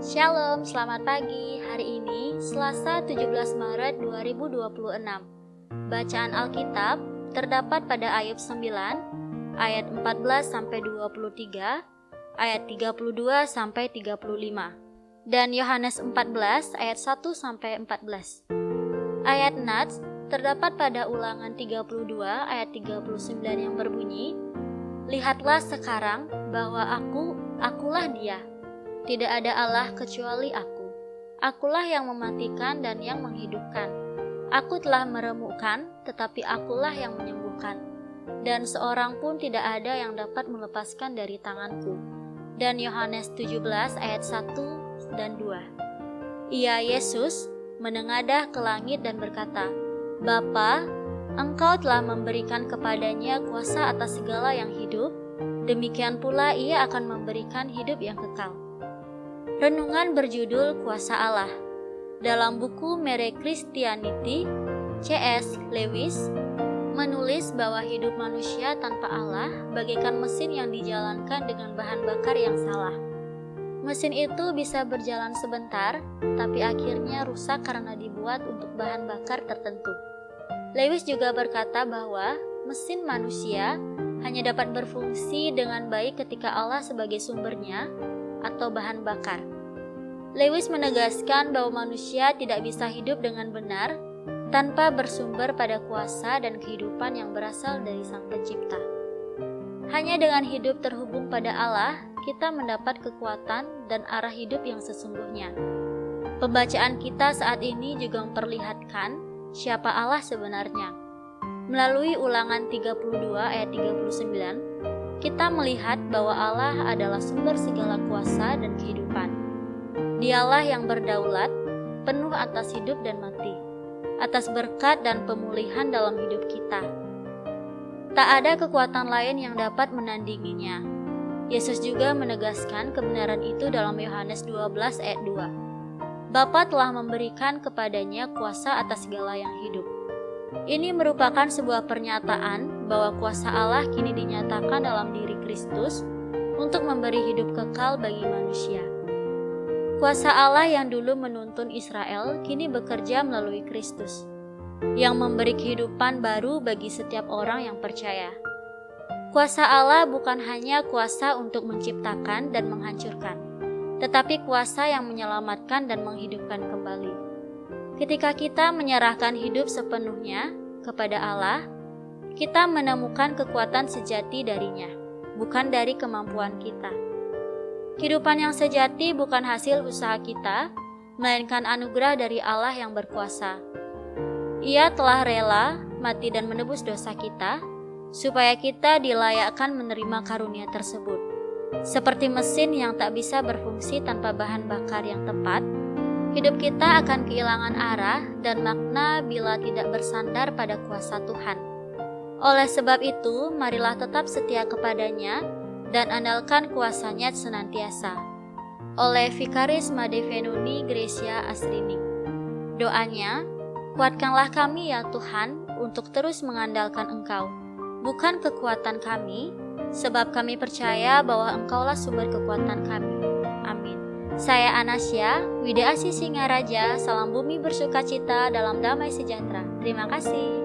Shalom, selamat pagi. Hari ini Selasa 17 Maret 2026. Bacaan Alkitab terdapat pada Ayub 9 ayat 14 sampai 23, ayat 32 sampai 35, dan Yohanes 14 ayat 1 sampai 14. Ayat Nats terdapat pada Ulangan 32 ayat 39 yang berbunyi, "Lihatlah sekarang bahwa akulah Dia. Tidak ada Allah kecuali aku. Akulah yang mematikan dan yang menghidupkan. Aku telah meremukkan, tetapi akulah yang menyembuhkan. Dan seorang pun tidak ada yang dapat melepaskan dari tanganku." Dan Yohanes 17 ayat 1 dan 2. Ia, Yesus, menengadah ke langit dan berkata, "Bapa, Engkau telah memberikan kepadanya kuasa atas segala yang hidup, demikian pula Ia akan memberikan hidup yang kekal." Renungan berjudul Kuasa Allah. Dalam buku Mere Christianity, C.S. Lewis menulis bahwa hidup manusia tanpa Allah bagaikan mesin yang dijalankan dengan bahan bakar yang salah. Mesin itu bisa berjalan sebentar, tapi akhirnya rusak karena dibuat untuk bahan bakar tertentu. Lewis juga berkata bahwa mesin manusia hanya dapat berfungsi dengan baik ketika Allah sebagai sumbernya atau bahan bakar. Lewis menegaskan bahwa manusia tidak bisa hidup dengan benar tanpa bersumber pada kuasa dan kehidupan yang berasal dari Sang Pencipta. Hanya dengan hidup terhubung pada Allah, kita mendapat kekuatan dan arah hidup yang sesungguhnya. Pembacaan kita saat ini juga memperlihatkan siapa Allah sebenarnya. Melalui Ulangan 32 ayat 39, kita melihat bahwa Allah adalah sumber segala kuasa dan kehidupan. Dialah yang berdaulat, penuh atas hidup dan mati, atas berkat dan pemulihan dalam hidup kita. Tak ada kekuatan lain yang dapat menandinginya. Yesus juga menegaskan kebenaran itu dalam Yohanes 12 ayat 2. Bapa telah memberikan kepadanya kuasa atas segala yang hidup. Ini merupakan sebuah pernyataan bahwa kuasa Allah kini dinyatakan dalam diri Kristus untuk memberi hidup kekal bagi manusia. Kuasa Allah yang dulu menuntun Israel kini bekerja melalui Kristus, yang memberi kehidupan baru bagi setiap orang yang percaya. Kuasa Allah bukan hanya kuasa untuk menciptakan dan menghancurkan, tetapi kuasa yang menyelamatkan dan menghidupkan kembali. Ketika kita menyerahkan hidup sepenuhnya kepada Allah, kita menemukan kekuatan sejati darinya, bukan dari kemampuan kita. Kehidupan yang sejati bukan hasil usaha kita, melainkan anugerah dari Allah yang berkuasa. Ia telah rela mati dan menebus dosa kita, supaya kita dilayakkan menerima karunia tersebut. Seperti mesin yang tak bisa berfungsi tanpa bahan bakar yang tepat, hidup kita akan kehilangan arah dan makna bila tidak bersandar pada kuasa Tuhan. Oleh sebab itu, marilah tetap setia kepadanya dan andalkan kuasanya senantiasa. Oleh Vikaris Madevenuni Gracia Asrini. Doanya, kuatkanlah kami ya Tuhan untuk terus mengandalkan Engkau, bukan kekuatan kami, sebab kami percaya bahwa Engkaulah sumber kekuatan kami. Amin. Saya Anasya, Wideasi Singaraja, salam bumi bersukacita dalam damai sejahtera. Terima kasih.